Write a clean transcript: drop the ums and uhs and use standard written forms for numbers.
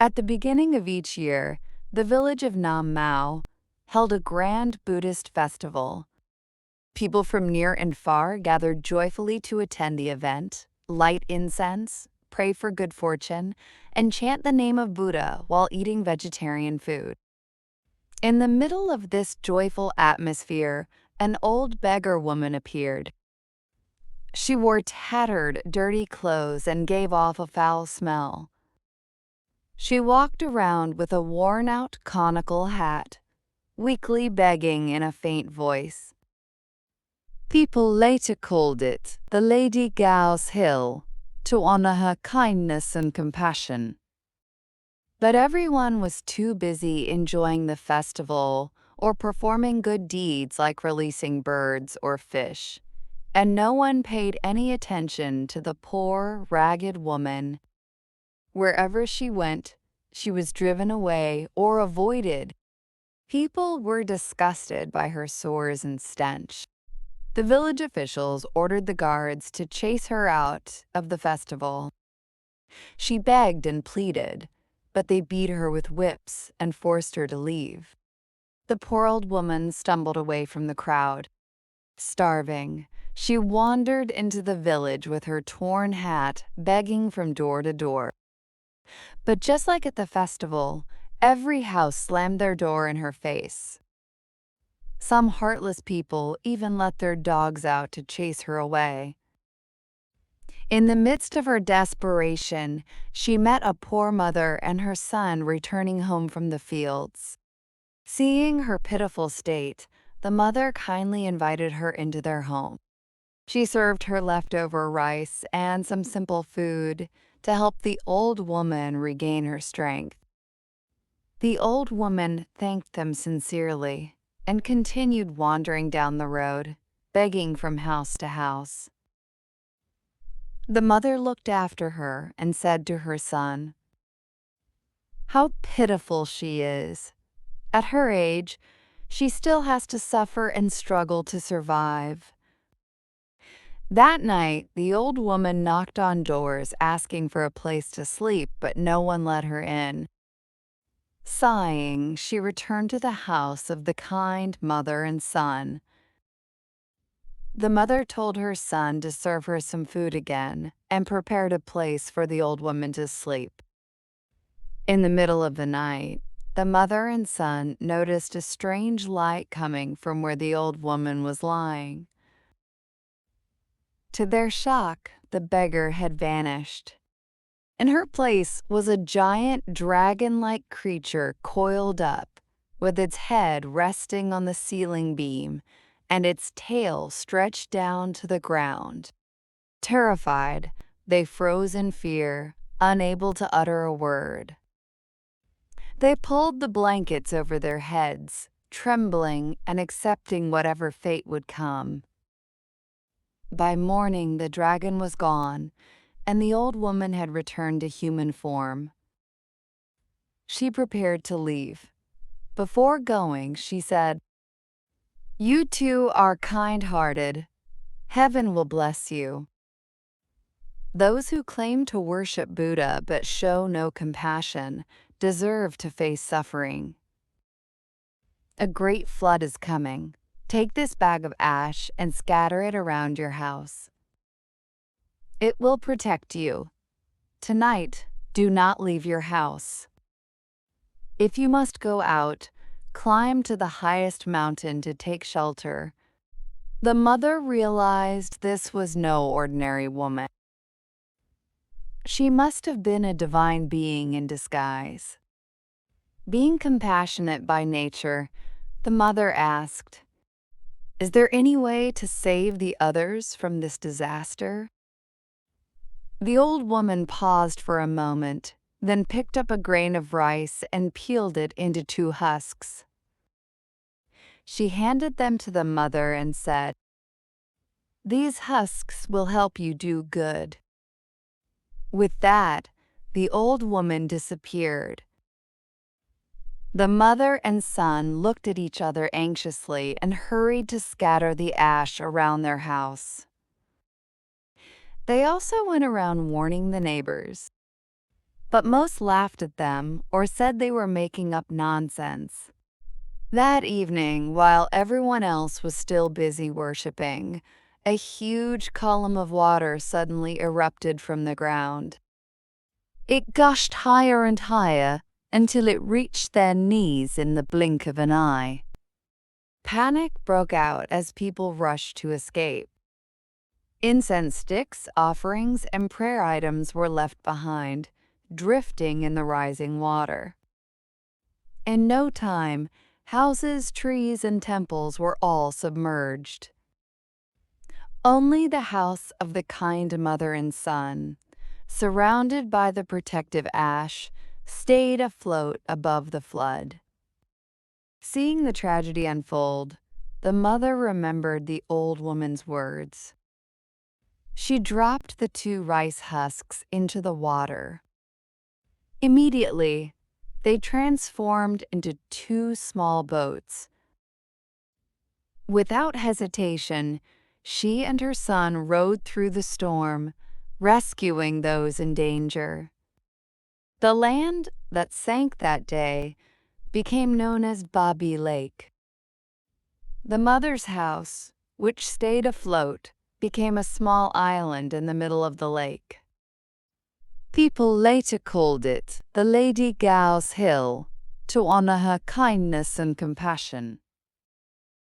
At the beginning of each year, the village of Nam Mao held a grand Buddhist festival. People from near and far gathered joyfully to attend the event, light incense, pray for good fortune, and chant the name of Buddha while eating vegetarian food. In the middle of this joyful atmosphere, an old beggar woman appeared. She wore tattered, dirty clothes and gave off a foul smell. She walked around with a worn-out conical hat, weakly begging in a faint voice. People later called it the Lady Gao's Hill to honor her kindness and compassion. But everyone was too busy enjoying the festival or performing good deeds like releasing birds or fish, and no one paid any attention to the poor, ragged woman. Wherever she went, she was driven away or avoided. People were disgusted by her sores and stench. The village officials ordered the guards to chase her out of the festival. She begged and pleaded, but they beat her with whips and forced her to leave. The poor old woman stumbled away from the crowd. Starving, she wandered into the village with her torn hat, begging from door to door. But just like at the festival, every house slammed their door in her face. Some heartless people even let their dogs out to chase her away. In the midst of her desperation, she met a poor mother and her son returning home from the fields. Seeing her pitiful state, the mother kindly invited her into their home. She served her leftover rice and some simple food to help the old woman regain her strength. The old woman thanked them sincerely and continued wandering down the road, begging from house to house. The mother looked after her and said to her son, "How pitiful she is. At her age, she still has to suffer and struggle to survive." That night, the old woman knocked on doors asking for a place to sleep, but no one let her in. Sighing, she returned to the house of the kind mother and son. The mother told her son to serve her some food again and prepared a place for the old woman to sleep. In the middle of the night, the mother and son noticed a strange light coming from where the old woman was lying. To their shock, the beggar had vanished. In her place was a giant dragon-like creature coiled up, with its head resting on the ceiling beam and its tail stretched down to the ground. Terrified, they froze in fear, unable to utter a word. They pulled the blankets over their heads, trembling and accepting whatever fate would come. By morning, the dragon was gone, and the old woman had returned to human form. She prepared to leave. Before going, she said, "You two are kind-hearted. Heaven will bless you." Those who claim to worship Buddha but show no compassion deserve to face suffering. A great flood is coming. Take this bag of ash and scatter it around your house. It will protect you. Tonight, do not leave your house. If you must go out, climb to the highest mountain to take shelter. The mother realized this was no ordinary woman. She must have been a divine being in disguise. Being compassionate by nature, the mother asked, "Is there any way to save the others from this disaster?" The old woman paused for a moment, then picked up a grain of rice and peeled it into 2 husks. She handed them to the mother and said, "These husks will help you do good." With that, the old woman disappeared. The mother and son looked at each other anxiously and hurried to scatter the ash around their house. They also went around warning the neighbors. but most laughed at them or said they were making up nonsense. That evening, while everyone else was still busy worshiping, a huge column of water suddenly erupted from the ground. It gushed higher and higher until it reached their knees in the blink of an eye. Panic broke out as people rushed to escape. Incense sticks, offerings, and prayer items were left behind, drifting in the rising water. In no time, houses, trees, and temples were all submerged. Only the house of the kind mother and son, surrounded by the protective ash, stayed afloat above the flood. Seeing the tragedy unfold, the mother remembered the old woman's words. She dropped the 2 rice husks into the water. Immediately, they transformed into 2 small boats. Without hesitation, she and her son rowed through the storm, rescuing those in danger. The land that sank that day became known as Bobby Lake. The mother's house, which stayed afloat, became a small island in the middle of the lake. People later called it the Lady Gao's Hill to honor her kindness and compassion.